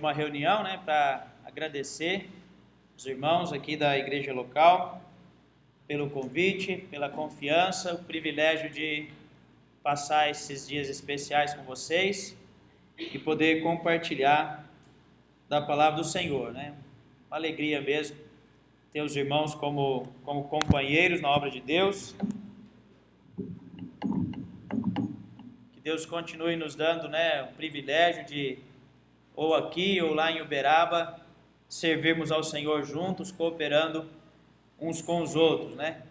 última reunião, né, para agradecer os irmãos aqui da igreja local pelo convite, pela confiança, o privilégio de passar esses dias especiais com vocês e poder compartilhar da palavra do Senhor, né? Uma alegria mesmo ter os irmãos como companheiros na obra de Deus. Que Deus continue nos dando, né, o privilégio de, ou aqui ou lá em Uberaba, servirmos ao Senhor juntos, cooperando uns com os outros, né?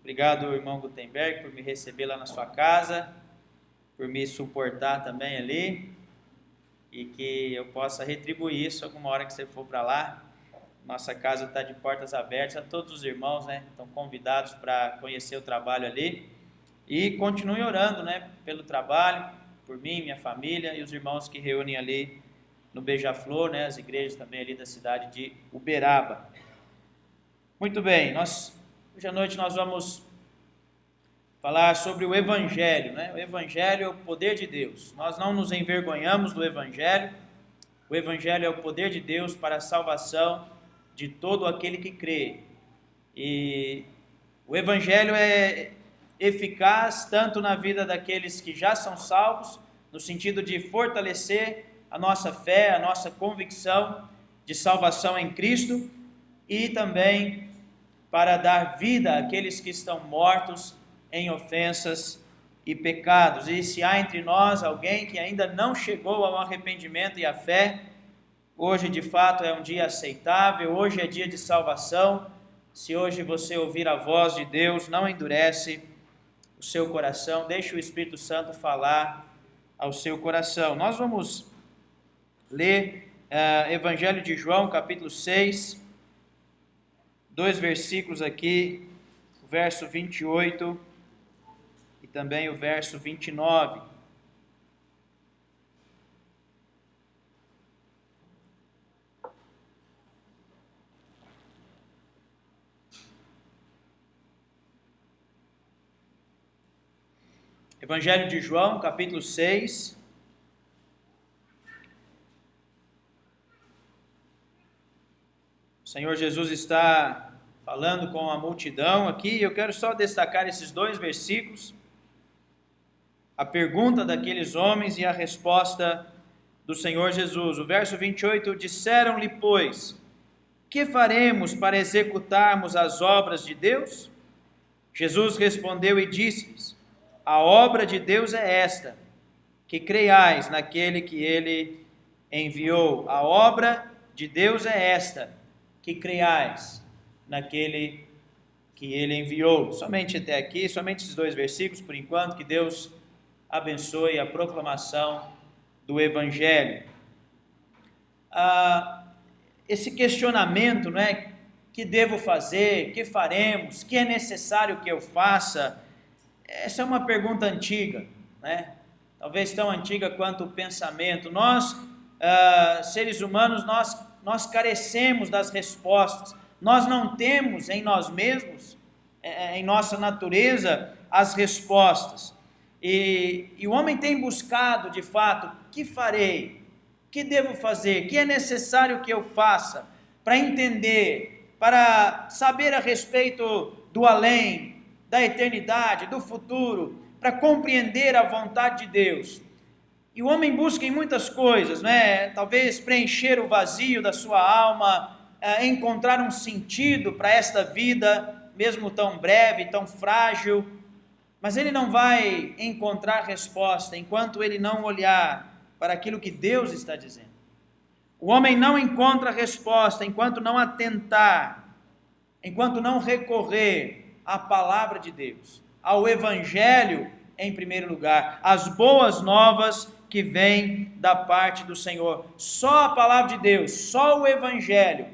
Obrigado, irmão Gutenberg, por me receber lá na sua casa, por me suportar também ali, e que eu possa retribuir isso alguma hora que você for para lá. Nossa casa está de portas abertas a todos os irmãos, né? Estão convidados para conhecer o trabalho ali. E continue orando, né? Pelo trabalho, por mim, minha família e os irmãos que reúnem ali no Beija-Flor, né? As igrejas também ali da cidade de Uberaba. Muito bem, hoje à noite nós vamos falar sobre o Evangelho, né? O Evangelho é o poder de Deus. Nós não nos envergonhamos do Evangelho. O Evangelho é o poder de Deus para a salvação de todo aquele que crê. E o Evangelho é eficaz tanto na vida daqueles que já são salvos, no sentido de fortalecer a nossa fé, a nossa convicção de salvação em Cristo, e também para dar vida àqueles que estão mortos em ofensas e pecados. E se há entre nós alguém que ainda não chegou ao arrependimento e à fé, hoje de fato é um dia aceitável, hoje é dia de salvação. Se hoje você ouvir a voz de Deus, não endurece o seu coração, deixe o Espírito Santo falar ao seu coração. Nós vamos ler Evangelho de João, capítulo 6, 2 versículos aqui, o verso 28 e também o verso 29. Evangelho de João, capítulo 6. O Senhor Jesus está falando com a multidão aqui, e eu quero só destacar esses 2 versículos, a pergunta daqueles homens e a resposta do Senhor Jesus. O verso 28, disseram-lhe, pois, que faremos para executarmos as obras de Deus? Jesus respondeu e disse-lhes, a obra de Deus é esta, que creiais naquele que Ele enviou. A obra de Deus é esta, que creiais naquele que Ele enviou. Somente até aqui, somente esses 2 versículos, por enquanto, que Deus abençoe a proclamação do Evangelho. Esse questionamento, né? Que devo fazer? Que faremos? Que é necessário que eu faça? Essa é uma pergunta antiga, né? Talvez tão antiga quanto o pensamento. Nós, seres humanos, nós carecemos das respostas. Nós não temos em nós mesmos, em nossa natureza, as respostas. E o homem tem buscado, de fato, que farei? Que devo fazer? Que é necessário que eu faça para entender, para saber a respeito do além, da eternidade, do futuro, para compreender a vontade de Deus. E o homem busca em muitas coisas, né? Talvez preencher o vazio da sua alma, encontrar um sentido para esta vida, mesmo tão breve, tão frágil, mas ele não vai encontrar resposta enquanto ele não olhar para aquilo que Deus está dizendo. O homem não encontra resposta enquanto não atentar, enquanto não recorrer à palavra de Deus, ao Evangelho em primeiro lugar, as boas novas que vêm da parte do Senhor. Só a palavra de Deus, só o Evangelho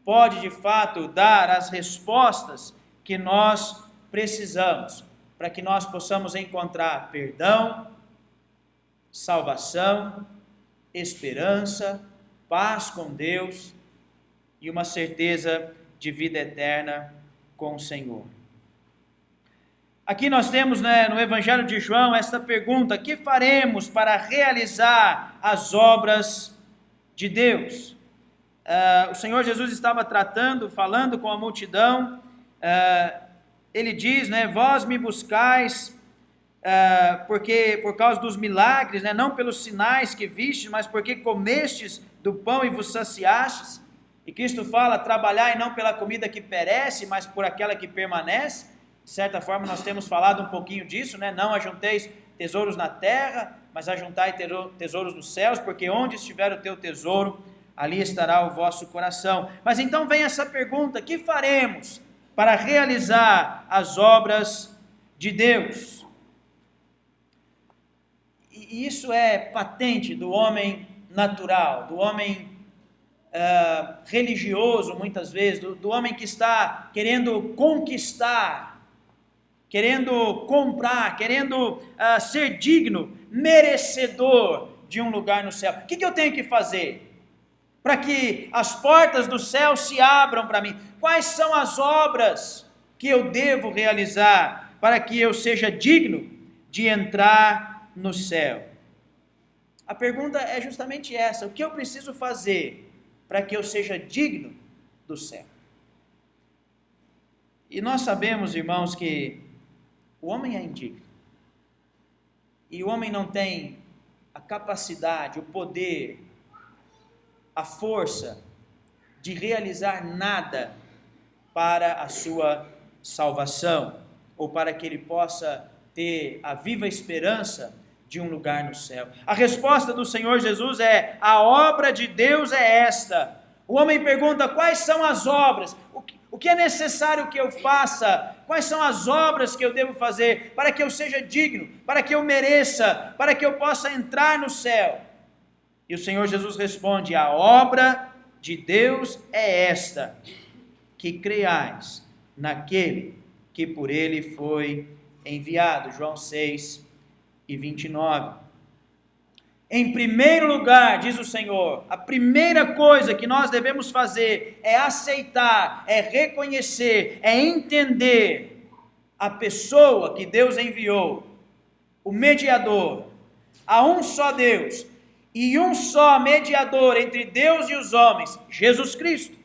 pode de fato dar as respostas que nós precisamos, para que nós possamos encontrar perdão, salvação, esperança, paz com Deus e uma certeza de vida eterna com o Senhor. Aqui nós temos, né, no Evangelho de João esta pergunta: que faremos para realizar as obras de Deus. O Senhor Jesus estava falando com a multidão. Ele diz, né, vós me buscais porque por causa dos milagres, né, não pelos sinais que vistes, mas porque comestes do pão e vos saciastes. E Cristo fala, trabalhai não pela comida que perece, mas por aquela que permanece. De certa forma nós temos falado um pouquinho disso, né? Não ajunteis tesouros na terra, mas ajuntai tesouros nos céus, porque onde estiver o teu tesouro, ali estará o vosso coração. Mas então vem essa pergunta, que faremos para realizar as obras de Deus? E isso é patente do homem natural, do homem religioso, muitas vezes, do homem que está querendo conquistar, querendo comprar, querendo ser digno, merecedor de um lugar no céu. O que eu tenho que fazer para que as portas do céu se abram para mim? Quais são as obras que eu devo realizar para que eu seja digno de entrar no céu? A pergunta é justamente essa: o que eu preciso fazer para que eu seja digno do céu? E nós sabemos, irmãos, que o homem é indigno. E o homem não tem a capacidade, o poder, a força de realizar nada para a sua salvação, ou para que ele possa ter a viva esperança de um lugar no céu. A resposta do Senhor Jesus é: a obra de Deus é esta. O homem pergunta: quais são as obras? O que é necessário que eu faça? Quais são as obras que eu devo fazer para que eu seja digno, para que eu mereça, para que eu possa entrar no céu? E o Senhor Jesus responde: a obra de Deus é esta, que creiais naquele que por ele foi enviado. João 6:29. Em primeiro lugar, diz o Senhor, a primeira coisa que nós devemos fazer é aceitar, é reconhecer, é entender a pessoa que Deus enviou, o mediador. Há um só Deus e um só mediador entre Deus e os homens, Jesus Cristo.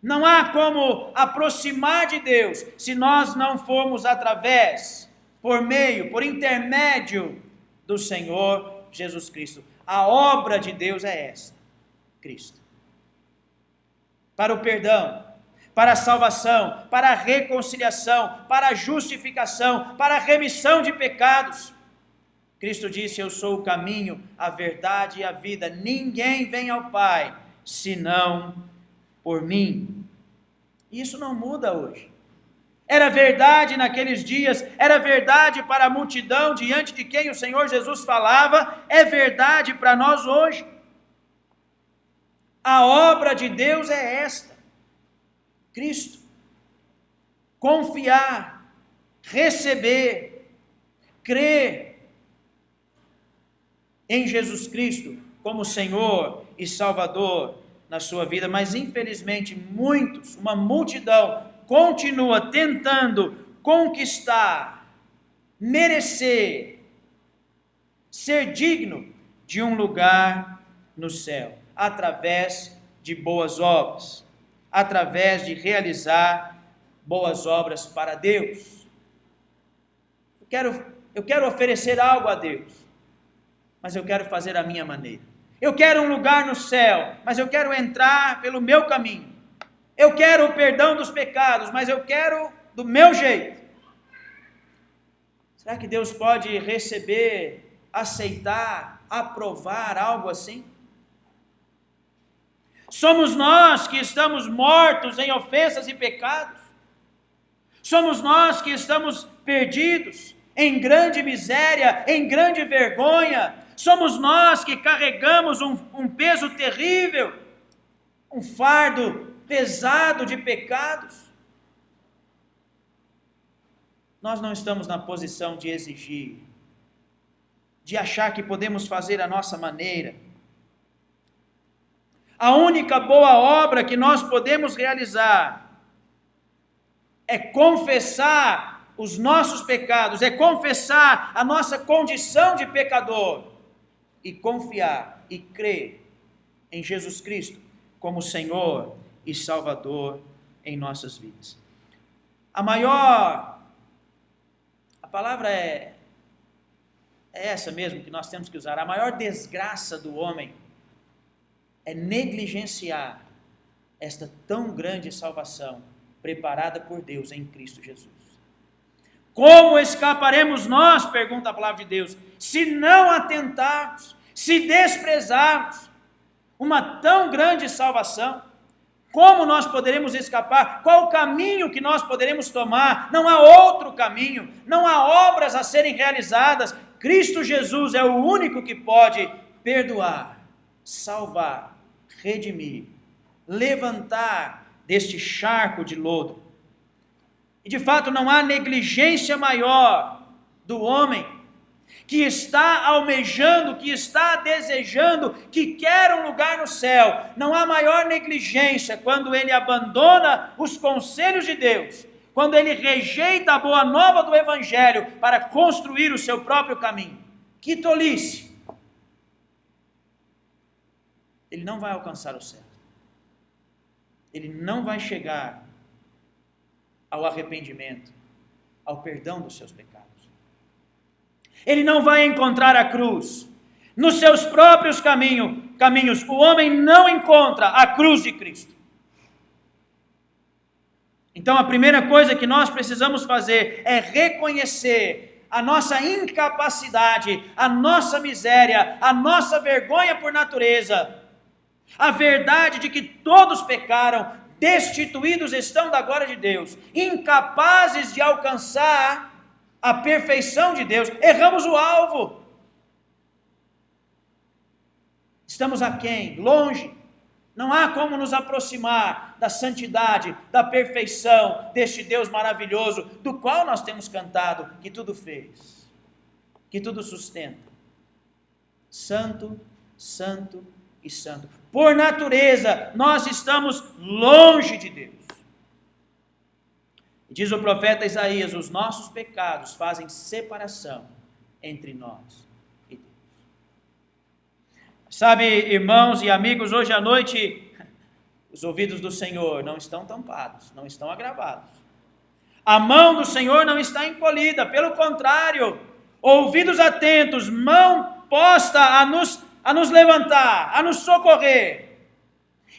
Não há como aproximar de Deus se nós não formos através, por meio, por intermédio do Senhor Jesus Cristo. A obra de Deus é esta: Cristo. Para o perdão, para a salvação, para a reconciliação, para a justificação, para a remissão de pecados. Cristo disse: eu sou o caminho, a verdade e a vida. Ninguém vem ao Pai senão por mim. Isso não muda hoje. Era verdade naqueles dias, era verdade para a multidão diante de quem o Senhor Jesus falava, é verdade para nós hoje. A obra de Deus é esta: Cristo. Confiar, receber, crer em Jesus Cristo como Senhor e Salvador na sua vida. Mas infelizmente uma multidão continua tentando conquistar, merecer, ser digno de um lugar no céu, através de boas obras, através de realizar boas obras para Deus. Eu quero oferecer algo a Deus, mas eu quero fazer a minha maneira. Eu quero um lugar no céu, mas eu quero entrar pelo meu caminho. Eu quero o perdão dos pecados, mas eu quero do meu jeito. Será que Deus pode receber, aceitar, aprovar algo assim? Somos nós que estamos mortos em ofensas e pecados. Somos nós que estamos perdidos, em grande miséria, em grande vergonha. Somos nós que carregamos um peso terrível, um fardo pesado de pecados. Nós não estamos na posição de exigir, de achar que podemos fazer a nossa maneira. A única boa obra que nós podemos realizar é confessar os nossos pecados, é confessar a nossa condição de pecador e confiar e crer em Jesus Cristo como Senhor e Salvador em nossas vidas. A palavra é essa mesmo que nós temos que usar. A maior desgraça do homem é negligenciar esta tão grande salvação preparada por Deus em Cristo Jesus. Como escaparemos nós, pergunta a palavra de Deus, se não atentarmos, se desprezarmos uma tão grande salvação? Como nós poderemos escapar? Qual o caminho que nós poderemos tomar? Não há outro caminho, não há obras a serem realizadas. Cristo Jesus é o único que pode perdoar, salvar, redimir, levantar deste charco de lodo. E de fato não há negligência maior do homem que está almejando, que está desejando, que quer um lugar no céu. Não há maior negligência quando ele abandona os conselhos de Deus, quando ele rejeita a boa nova do Evangelho para construir o seu próprio caminho. Que tolice! Ele não vai alcançar o céu. Ele não vai chegar ao arrependimento, ao perdão dos seus pecados. Ele não vai encontrar a cruz. Nos seus próprios caminhos, o homem não encontra a cruz de Cristo. Então a primeira coisa que nós precisamos fazer é reconhecer a nossa incapacidade, a nossa miséria, a nossa vergonha por natureza, a verdade de que todos pecaram, destituídos estão da glória de Deus, incapazes de alcançar a perfeição de Deus, erramos o alvo. Estamos aquém, longe. Não há como nos aproximar da santidade, da perfeição deste Deus maravilhoso, do qual nós temos cantado, que tudo fez, que tudo sustenta. Santo, santo e santo. Por natureza, nós estamos longe de Deus. Diz o profeta Isaías: os nossos pecados fazem separação entre nós e Deus. Sabe, irmãos e amigos, hoje à noite, os ouvidos do Senhor não estão tampados, não estão agravados. A mão do Senhor não está encolhida, pelo contrário, ouvidos atentos, mão posta a nos levantar, a nos socorrer.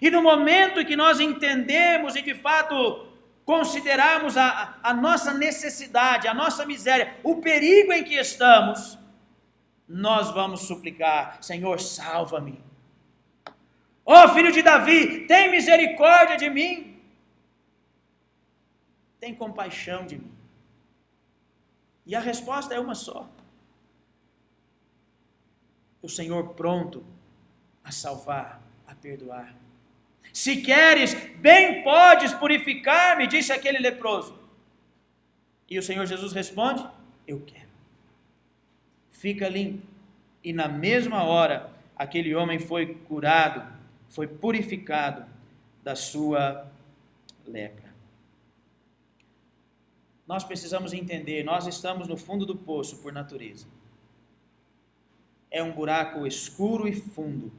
E no momento em que nós entendemos e de fato considerarmos a nossa necessidade, a nossa miséria, o perigo em que estamos, nós vamos suplicar: Senhor, salva-me. Ó filho de Davi, tem misericórdia de mim. Tem compaixão de mim. E a resposta é uma só: o Senhor pronto a salvar, a perdoar. Se queres, bem podes purificar-me, disse aquele leproso. E o Senhor Jesus responde: eu quero. Fica limpo. E na mesma hora, aquele homem foi curado, foi purificado da sua lepra. Nós precisamos entender, nós estamos no fundo do poço por natureza. É um buraco escuro e fundo.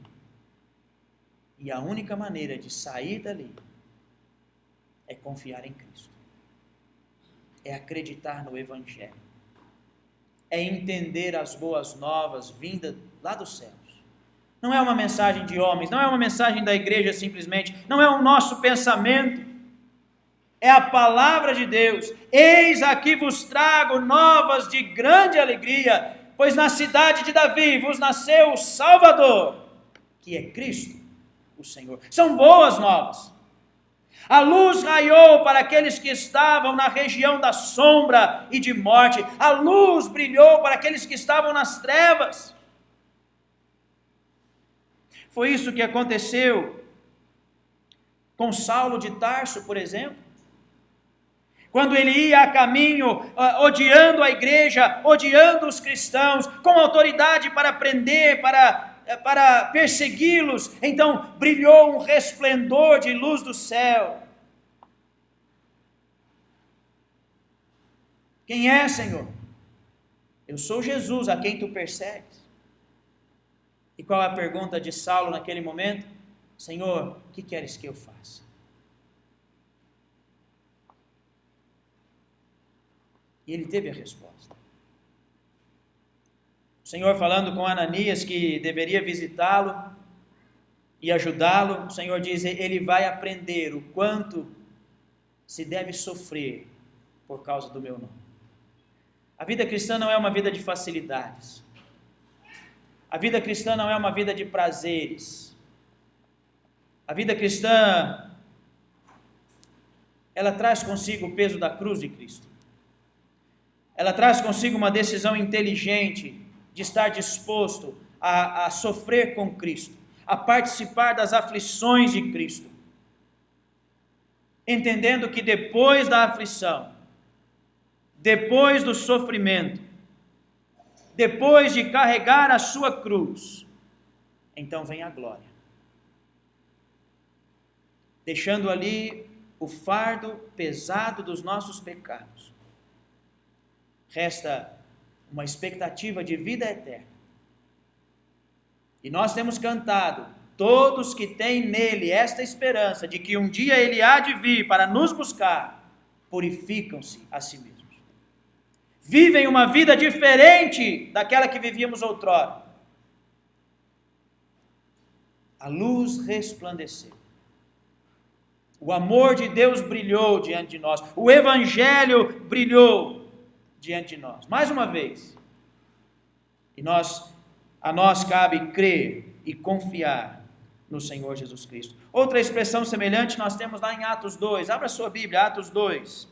E a única maneira de sair dali é confiar em Cristo. É acreditar no Evangelho. É entender as boas novas vindas lá dos céus. Não é uma mensagem de homens, não é uma mensagem da igreja simplesmente, não é o nosso pensamento. É a palavra de Deus. Eis aqui vos trago novas de grande alegria, pois na cidade de Davi vos nasceu o Salvador, que é Cristo o Senhor. São boas novas. A luz raiou para aqueles que estavam na região da sombra e de morte. A luz brilhou para aqueles que estavam nas trevas. Foi isso que aconteceu com Saulo de Tarso, por exemplo. Quando ele ia a caminho, odiando a igreja, odiando os cristãos, com autoridade para prender, para persegui-los, então brilhou um resplendor de luz do céu. Quem é, Senhor? Eu sou Jesus, a quem tu persegues. E qual é a pergunta de Saulo naquele momento? Senhor, o que queres que eu faça? E ele teve a resposta. O Senhor falando com Ananias que deveria visitá-lo e ajudá-lo, o Senhor diz, ele vai aprender o quanto se deve sofrer por causa do meu nome. A vida cristã não é uma vida de facilidades. A vida cristã não é uma vida de prazeres. A vida cristã, ela traz consigo o peso da cruz de Cristo. Ela traz consigo uma decisão inteligente de estar disposto a sofrer com Cristo, a participar das aflições de Cristo, entendendo que depois da aflição, depois do sofrimento, depois de carregar a sua cruz, então vem a glória, deixando ali o fardo pesado dos nossos pecados. Resta uma expectativa de vida eterna. E nós temos cantado, todos que têm nele esta esperança de que um dia ele há de vir para nos buscar, purificam-se a si mesmos. Vivem uma vida diferente daquela que vivíamos outrora. A luz resplandeceu. O amor de Deus brilhou diante de nós. O Evangelho brilhou diante de nós. Mais uma vez. E a nós cabe crer e confiar no Senhor Jesus Cristo. Outra expressão semelhante nós temos lá em Atos 2. Abra sua Bíblia, Atos 2.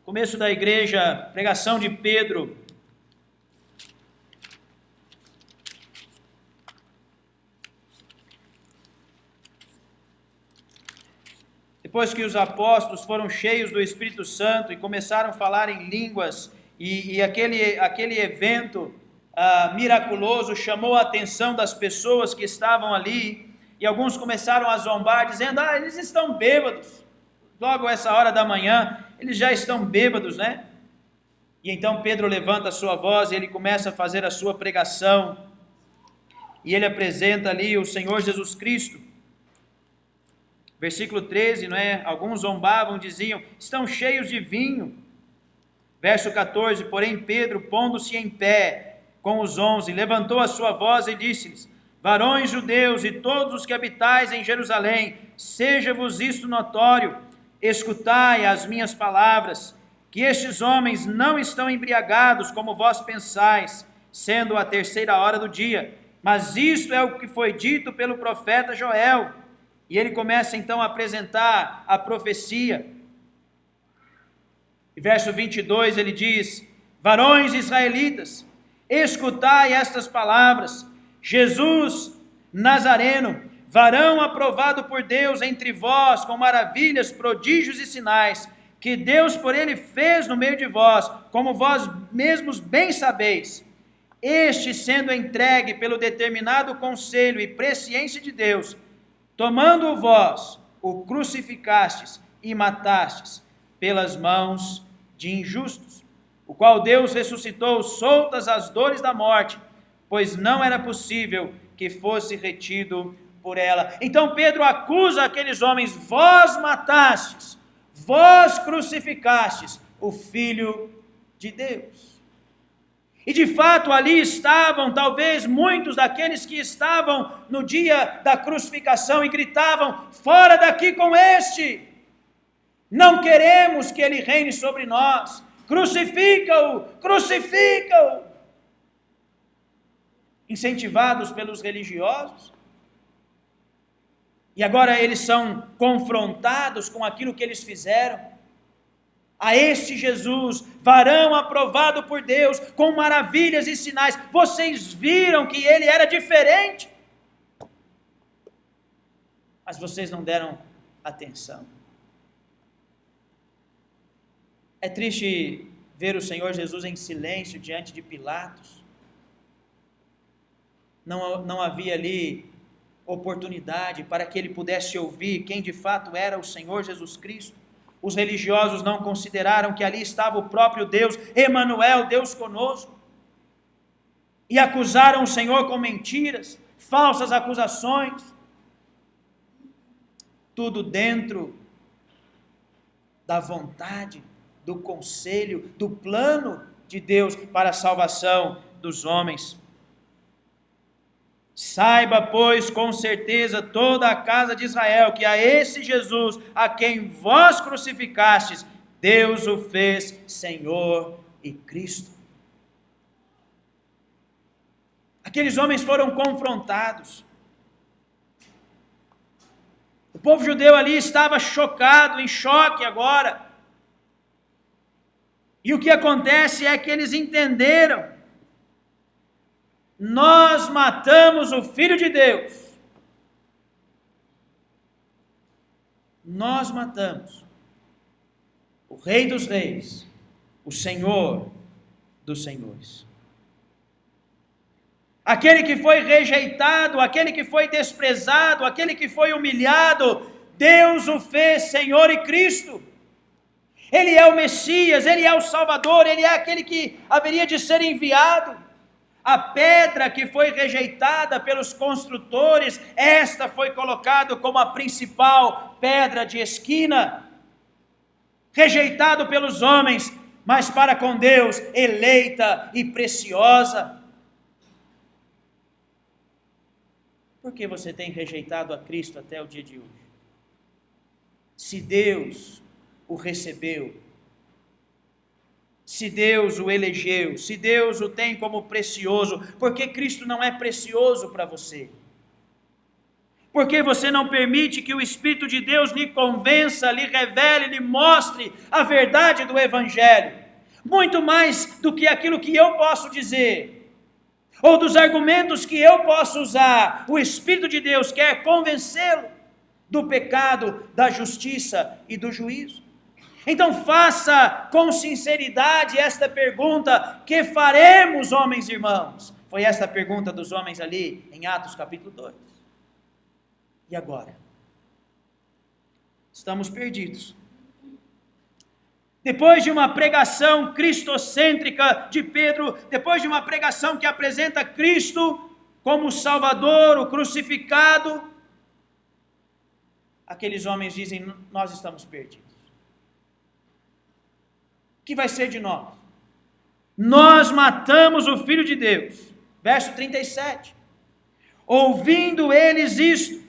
Começo da igreja, pregação de Pedro. Depois que os apóstolos foram cheios do Espírito Santo e começaram a falar em línguas, e aquele evento miraculoso chamou a atenção das pessoas que estavam ali, e alguns começaram a zombar, dizendo, eles estão bêbados, logo essa hora da manhã, eles já estão bêbados, né? E então Pedro levanta a sua voz, e ele começa a fazer a sua pregação, e ele apresenta ali o Senhor Jesus Cristo. Versículo 13, não é? Alguns zombavam, diziam, estão cheios de vinho. Verso 14, porém Pedro, pondo-se em pé com os 11, levantou a sua voz e disse-lhes, varões judeus e todos os que habitais em Jerusalém, seja-vos isto notório, escutai as minhas palavras, que estes homens não estão embriagados como vós pensais, sendo a 3ª hora do dia, mas isto é o que foi dito pelo profeta Joel. E ele começa então a apresentar a profecia. E verso 22 ele diz, varões israelitas, escutai estas palavras, Jesus Nazareno, varão aprovado por Deus entre vós, com maravilhas, prodígios e sinais, que Deus por ele fez no meio de vós, como vós mesmos bem sabeis. Este sendo entregue pelo determinado conselho e presciência de Deus, tomando-o vós, o crucificastes e matastes pelas mãos de injustos, o qual Deus ressuscitou soltas as dores da morte, pois não era possível que fosse retido por ela. Então Pedro acusa aqueles homens, vós matastes, vós crucificastes o Filho de Deus. E de fato ali estavam talvez muitos daqueles que estavam no dia da crucificação e gritavam, fora daqui com este, não queremos que ele reine sobre nós, crucifica-o, crucifica-o. Incentivados pelos religiosos, e agora eles são confrontados com aquilo que eles fizeram. A este Jesus, varão aprovado por Deus, com maravilhas e sinais, vocês viram que ele era diferente, mas vocês não deram atenção. É triste ver o Senhor Jesus em silêncio diante de Pilatos. Não havia ali oportunidade para que ele pudesse ouvir quem de fato era o Senhor Jesus Cristo. Os religiosos não consideraram que ali estava o próprio Deus, Emanuel, Deus conosco. e acusaram o Senhor com mentiras, falsas acusações, tudo dentro da vontade, do conselho, do plano de Deus para a salvação dos homens. Saiba, pois, com certeza toda a casa de Israel, que a esse Jesus, a quem vós crucificastes, Deus o fez Senhor e Cristo. Aqueles homens foram confrontados. O povo judeu ali estava chocado, em choque agora. E o que acontece é que eles entenderam: nós matamos o Filho de Deus. Nós matamos o Rei dos Reis, o Senhor dos Senhores. Aquele que foi rejeitado, aquele que foi desprezado, aquele que foi humilhado, Deus o fez Senhor e Cristo. Ele é o Messias, Ele é o Salvador, Ele é aquele que haveria de ser enviado. A pedra que foi rejeitada pelos construtores, esta foi colocada como a principal pedra de esquina. Rejeitado pelos homens, mas para com Deus, eleita e preciosa. Por que você tem rejeitado a Cristo até o dia de hoje? Se Deus o recebeu, se Deus o elegeu, se Deus o tem como precioso, por que Cristo não é precioso para você? Por que você não permite que o Espírito de Deus lhe convença, lhe revele, lhe mostre a verdade do Evangelho? Muito mais do que aquilo que eu posso dizer, ou dos argumentos que eu posso usar, o Espírito de Deus quer convencê-lo do pecado, da justiça e do juízo. Então faça com sinceridade esta pergunta: que faremos, homens e irmãos? Foi esta a pergunta dos homens ali em Atos capítulo 2. E agora? Estamos perdidos. Depois de uma pregação cristocêntrica de Pedro, depois de uma pregação que apresenta Cristo como o Salvador, o crucificado, aqueles homens dizem: nós estamos perdidos. O que vai ser de nós? Nós matamos o Filho de Deus. Verso 37. Ouvindo eles isto,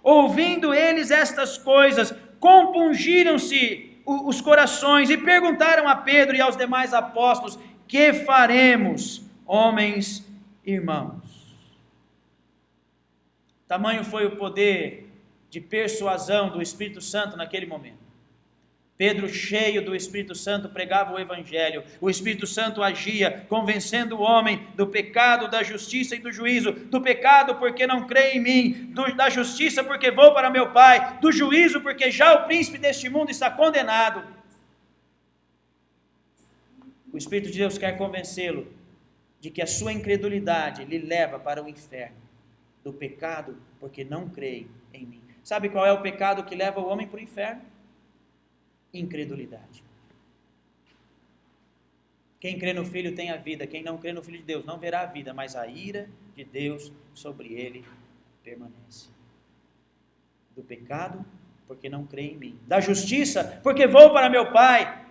ouvindo eles estas coisas, compungiram-se os corações e perguntaram a Pedro e aos demais apóstolos: que faremos, homens e irmãos? Tamanho foi o poder de persuasão do Espírito Santo naquele momento. Pedro, cheio do Espírito Santo, pregava o Evangelho. O Espírito Santo agia, convencendo o homem do pecado, da justiça e do juízo. Do pecado porque não crê em mim, da justiça porque vou para meu Pai, do juízo porque já o príncipe deste mundo está condenado. O Espírito de Deus quer convencê-lo de que a sua incredulidade lhe leva para o inferno. Do pecado porque não crê em mim. Sabe qual é o pecado que leva o homem para o inferno? Incredulidade. Quem crê no Filho tem a vida, quem não crê no Filho de Deus não verá a vida, mas a ira de Deus sobre ele permanece. Do pecado, porque não crê em mim. Da justiça, porque vou para meu Pai.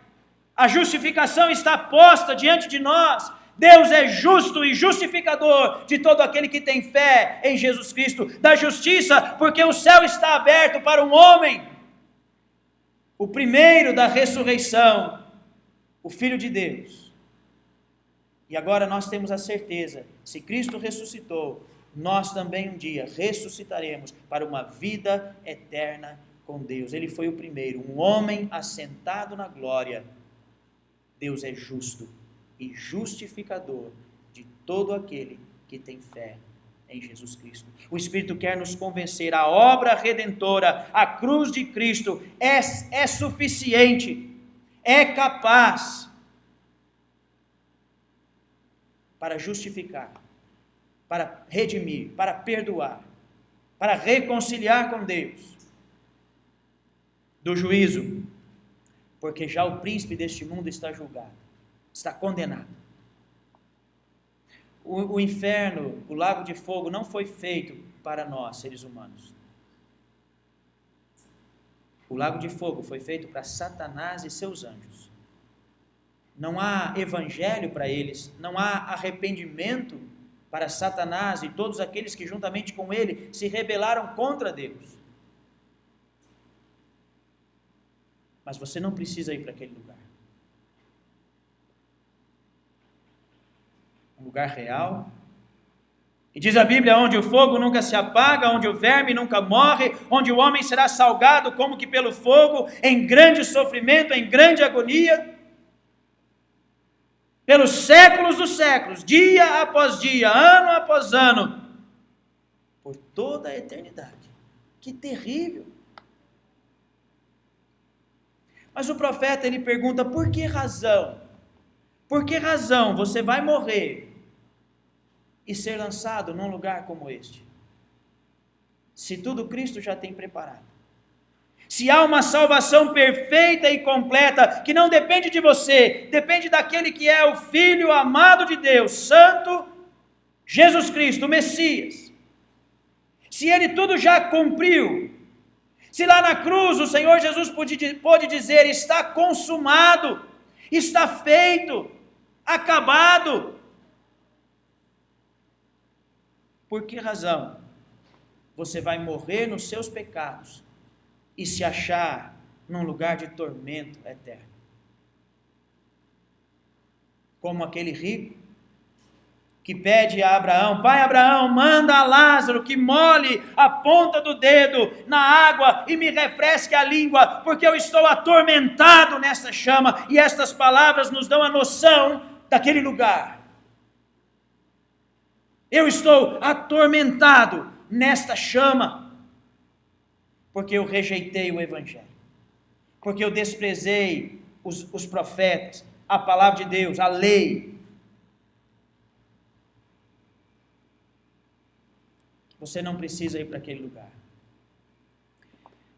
A justificação está posta diante de nós. Deus é justo e justificador de todo aquele que tem fé em Jesus Cristo. Da justiça, porque o céu está aberto para um homem, o primeiro da ressurreição, o Filho de Deus. E agora nós temos a certeza: se Cristo ressuscitou, nós também um dia ressuscitaremos para uma vida eterna com Deus. Ele foi o primeiro, um homem assentado na glória. Deus é justo e justificador de todo aquele que tem fé em Jesus Cristo. O Espírito quer nos convencer: a obra redentora, a cruz de Cristo é suficiente, é capaz para justificar, para redimir, para perdoar, para reconciliar com Deus. Do juízo, porque já o príncipe deste mundo está julgado, está condenado. O inferno, o lago de fogo, não foi feito para nós, seres humanos. O lago de fogo foi feito para Satanás e seus anjos. Não há evangelho para eles, não há arrependimento para Satanás e todos aqueles que juntamente com ele se rebelaram contra Deus. Mas você não precisa ir para aquele lugar. Um lugar real. E diz a Bíblia, onde o fogo nunca se apaga, onde o verme nunca morre, onde o homem será salgado como que pelo fogo, em grande sofrimento, em grande agonia, pelos séculos dos séculos, dia após dia, ano após ano, por toda a eternidade. Que terrível! Mas o profeta, ele pergunta, por que razão? Por que razão você vai morrer e ser lançado num lugar como este? Se tudo Cristo já tem preparado. Se há uma salvação perfeita e completa, que não depende de você, depende daquele que é o Filho amado de Deus, Santo, Jesus Cristo, o Messias. Se ele tudo já cumpriu, se lá na cruz o Senhor Jesus pôde dizer, está consumado, está feito, acabado. Por que razão você vai morrer nos seus pecados e se achar num lugar de tormento eterno? Como aquele rico que pede a Abraão, pai Abraão, manda a Lázaro que molhe a ponta do dedo na água e me refresque a língua, porque eu estou atormentado nessa chama. E estas palavras nos dão a noção daquele lugar. Eu estou atormentado nesta chama, porque eu rejeitei o Evangelho, porque eu desprezei os profetas, a palavra de Deus, a lei. Você não precisa ir para aquele lugar.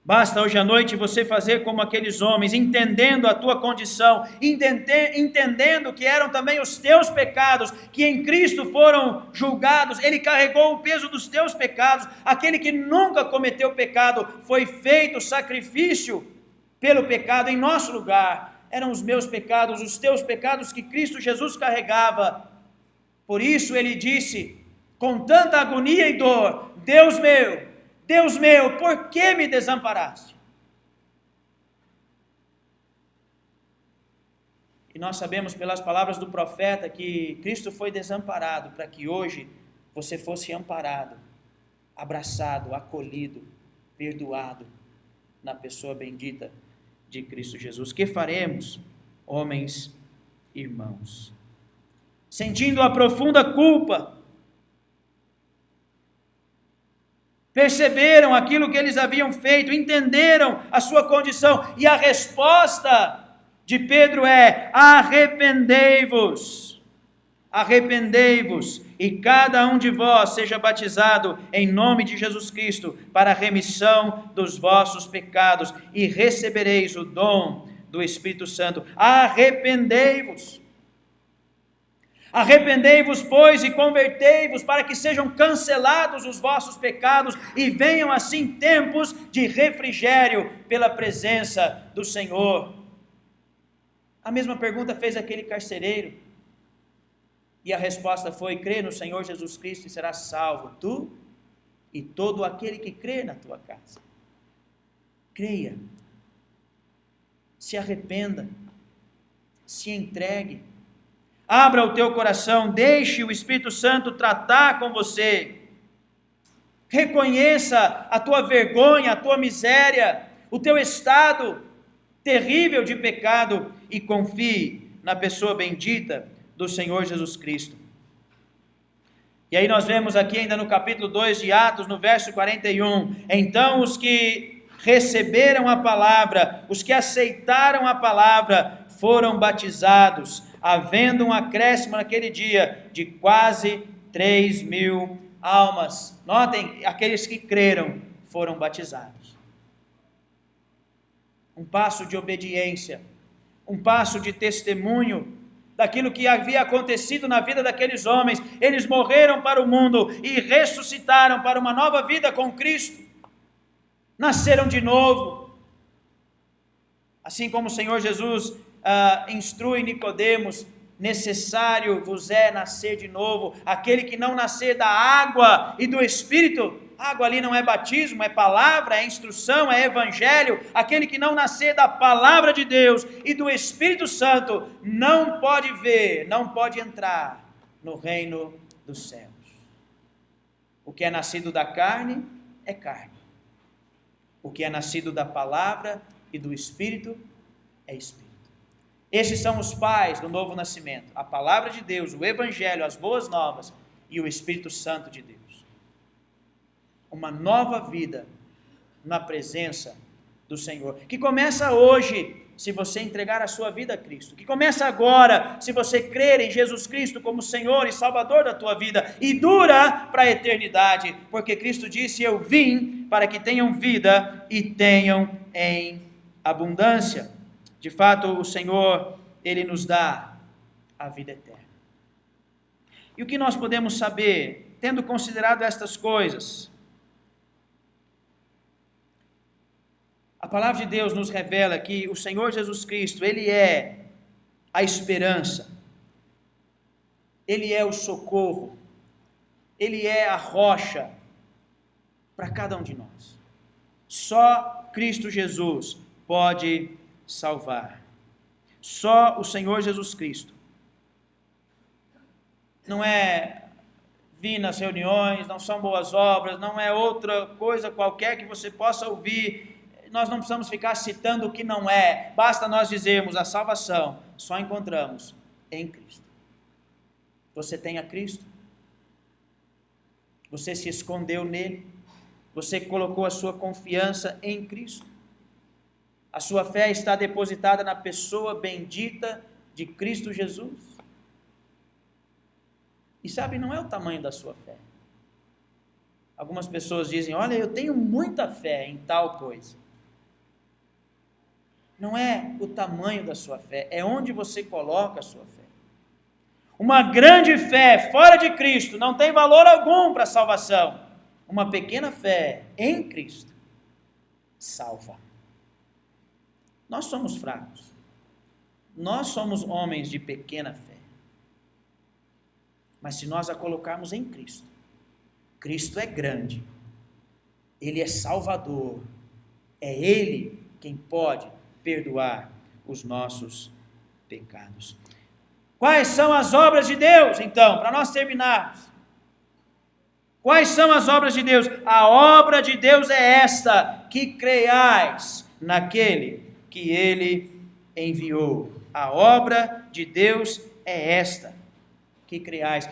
Basta hoje à noite você fazer como aqueles homens, entendendo a tua condição, entendendo que eram também os teus pecados, que em Cristo foram julgados, Ele carregou o peso dos teus pecados, aquele que nunca cometeu pecado, foi feito sacrifício pelo pecado em nosso lugar. Eram os meus pecados, os teus pecados que Cristo Jesus carregava. Por isso Ele disse, com tanta agonia e dor, Deus meu, por que me desamparaste? E nós sabemos pelas palavras do profeta que Cristo foi desamparado para que hoje você fosse amparado, abraçado, acolhido, perdoado na pessoa bendita de Cristo Jesus. Que faremos, homens e irmãos? Sentindo a profunda culpa, perceberam aquilo que eles haviam feito, entenderam a sua condição, e a resposta de Pedro é: arrependei-vos, e cada um de vós seja batizado em nome de Jesus Cristo, para a remissão dos vossos pecados, e recebereis o dom do Espírito Santo. Arrependei-vos, pois, e convertei-vos, para que sejam cancelados os vossos pecados, e venham assim tempos de refrigério pela presença do Senhor. A mesma pergunta fez aquele carcereiro, e a resposta foi: crê no Senhor Jesus Cristo e serás salvo, tu e todo aquele que crê na tua casa. Creia, se arrependa, se entregue, abra o teu coração, deixe o Espírito Santo tratar com você, reconheça a tua vergonha, a tua miséria, o teu estado terrível de pecado, e confie na pessoa bendita do Senhor Jesus Cristo. E aí nós vemos aqui ainda no capítulo 2 de Atos, no verso 41, então os que receberam a palavra, os que aceitaram a palavra, foram batizados, havendo um acréscimo naquele dia de quase 3.000 almas. Notem, aqueles que creram foram batizados. Um passo de obediência, um passo de testemunho, daquilo que havia acontecido na vida daqueles homens. Eles morreram para o mundo e ressuscitaram para uma nova vida com Cristo. Nasceram de novo. Assim como o Senhor Jesus instrui Nicodemos, necessário vos é nascer de novo. Aquele que não nascer da água e do Espírito, água ali não é batismo, é palavra, é instrução, é evangelho. Aquele que não nascer da palavra de Deus e do Espírito Santo não pode ver, não pode entrar no reino dos céus. O que é nascido da carne é carne. O que é nascido da palavra e do Espírito é Espírito. Esses são os pais do novo nascimento: a palavra de Deus, o evangelho, as boas novas e o Espírito Santo de Deus. Uma nova vida na presença do Senhor, que começa hoje, se você entregar a sua vida a Cristo, que começa agora, se você crer em Jesus Cristo como Senhor e Salvador da tua vida, e dura para a eternidade, porque Cristo disse: eu vim para que tenham vida e tenham em abundância. De fato, o Senhor, Ele nos dá a vida eterna. E o que nós podemos saber, tendo considerado estas coisas? A palavra de Deus nos revela que o Senhor Jesus Cristo, Ele é a esperança, Ele é o socorro, Ele é a rocha para cada um de nós. Só Cristo Jesus pode salvar. Só o Senhor Jesus Cristo. Não é vir nas reuniões, não são boas obras, não é outra coisa qualquer que você possa ouvir. Nós não precisamos ficar citando o que não é. Basta nós dizermos: a salvação só encontramos em Cristo. Você tem a Cristo? Você se escondeu nele? Você colocou a sua confiança em Cristo? A sua fé está depositada na pessoa bendita de Cristo Jesus? E sabe, não é o tamanho da sua fé. Algumas pessoas dizem: olha, eu tenho muita fé em tal coisa. Não é o tamanho da sua fé, é onde você coloca a sua fé. Uma grande fé fora de Cristo não tem valor algum para a salvação. Uma pequena fé em Cristo salva. Nós somos fracos. Nós somos homens de pequena fé. Mas se nós a colocarmos em Cristo, Cristo é grande. Ele é Salvador. É Ele quem pode perdoar os nossos pecados. Quais são as obras de Deus, então, para nós terminarmos? Quais são as obras de Deus? A obra de Deus é esta: que creiais naquele que Ele enviou. A obra de Deus é esta: que creiais.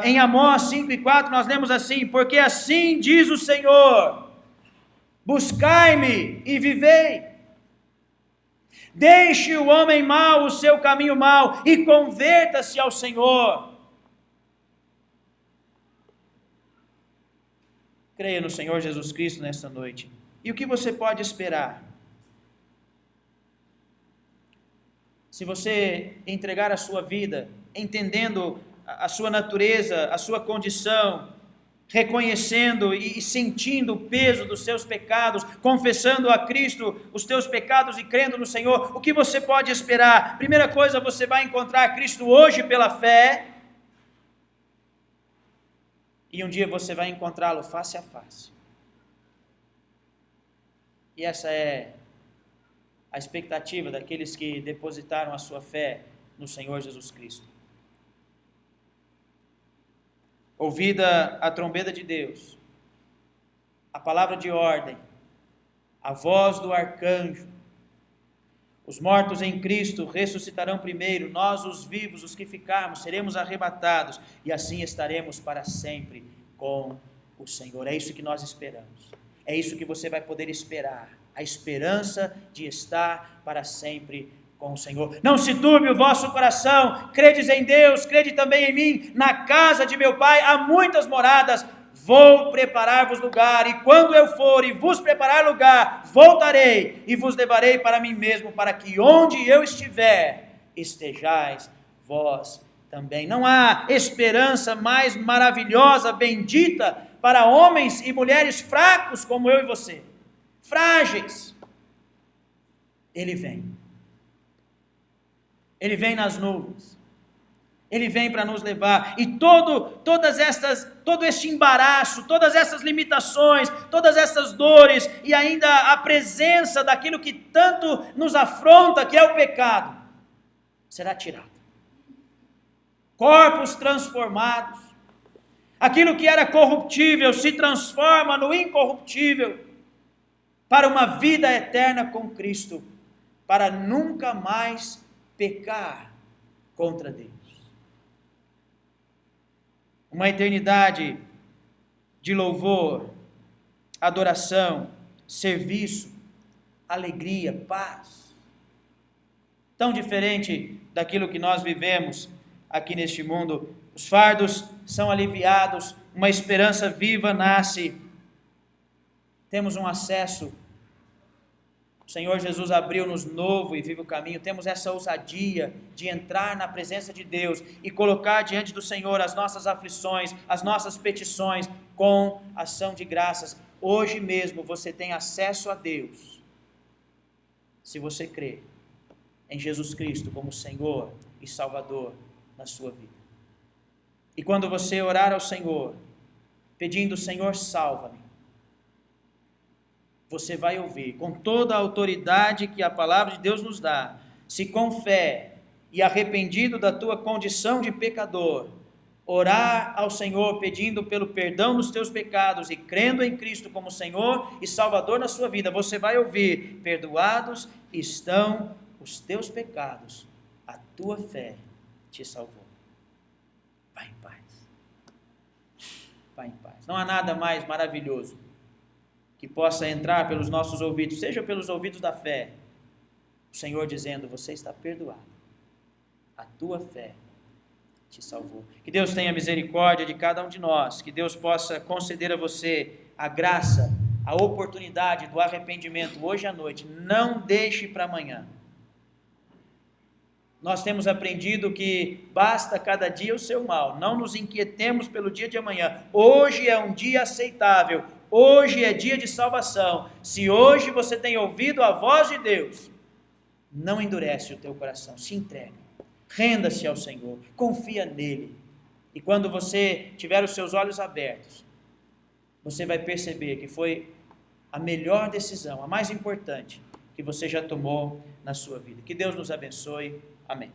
Em Amós 5:4 nós lemos assim: porque assim diz o Senhor, buscai-me e vivei. Deixe o homem mau o seu caminho mau e converta-se ao Senhor. Creia no Senhor Jesus Cristo nesta noite. E o que você pode esperar? Se você entregar a sua vida, entendendo a sua natureza, a sua condição, reconhecendo e sentindo o peso dos seus pecados, confessando a Cristo os teus pecados e crendo no Senhor, o que você pode esperar? Primeira coisa, você vai encontrar Cristo hoje pela fé, e um dia você vai encontrá-lo face a face. E essa é a expectativa daqueles que depositaram a sua fé no Senhor Jesus Cristo. Ouvida a trombeta de Deus, a palavra de ordem, a voz do arcanjo, os mortos em Cristo ressuscitarão primeiro, nós os vivos, os que ficarmos, seremos arrebatados, e assim estaremos para sempre com o Senhor. É isso que nós esperamos, é isso que você vai poder esperar, a esperança de estar para sempre com o Senhor. Não se turbe o vosso coração, credes em Deus, crede também em mim. Na casa de meu Pai há muitas moradas, vou preparar-vos lugar, e quando eu for e vos preparar lugar, voltarei e vos levarei para mim mesmo, para que onde eu estiver, estejais vós também. Não há esperança mais maravilhosa, bendita, para homens e mulheres fracos como eu e você, frágeis. Ele vem. Ele vem nas nuvens. Ele vem para nos levar. E todo este embaraço, todas essas limitações, todas essas dores e ainda a presença daquilo que tanto nos afronta, que é o pecado, será tirado. Corpos transformados. Aquilo que era corruptível se transforma no incorruptível para uma vida eterna com Cristo, para nunca mais pecar contra Deus. Uma eternidade de louvor, adoração, serviço, alegria, paz. Tão diferente daquilo que nós vivemos aqui neste mundo. Os fardos são aliviados, uma esperança viva nasce. Temos um acesso. O Senhor Jesus abriu-nos novo e vivo caminho. Temos essa ousadia de entrar na presença de Deus e colocar diante do Senhor as nossas aflições, as nossas petições com ação de graças. Hoje mesmo você tem acesso a Deus, se você crê em Jesus Cristo como Senhor e Salvador na sua vida. E quando você orar ao Senhor, pedindo: Senhor, salva-me, você vai ouvir, com toda a autoridade que a palavra de Deus nos dá, se com fé e arrependido da tua condição de pecador, orar ao Senhor pedindo pelo perdão dos teus pecados e crendo em Cristo como Senhor e Salvador na sua vida, você vai ouvir: perdoados estão os teus pecados, a tua fé te salvou. Vai em paz. Vai em paz. Não há nada mais maravilhoso que possa entrar pelos nossos ouvidos, seja pelos ouvidos da fé, o Senhor dizendo: você está perdoado, a tua fé te salvou. Que Deus tenha misericórdia de cada um de nós, que Deus possa conceder a você a graça, a oportunidade do arrependimento hoje à noite. Não deixe para amanhã. Nós temos aprendido que basta cada dia o seu mal, não nos inquietemos pelo dia de amanhã. Hoje é um dia aceitável, hoje é dia de salvação. Se hoje você tem ouvido a voz de Deus, não endurece o teu coração, se entrega, renda-se ao Senhor, confia nele. E quando você tiver os seus olhos abertos, você vai perceber que foi a melhor decisão, a mais importante que você já tomou na sua vida. Que Deus nos abençoe. Amém.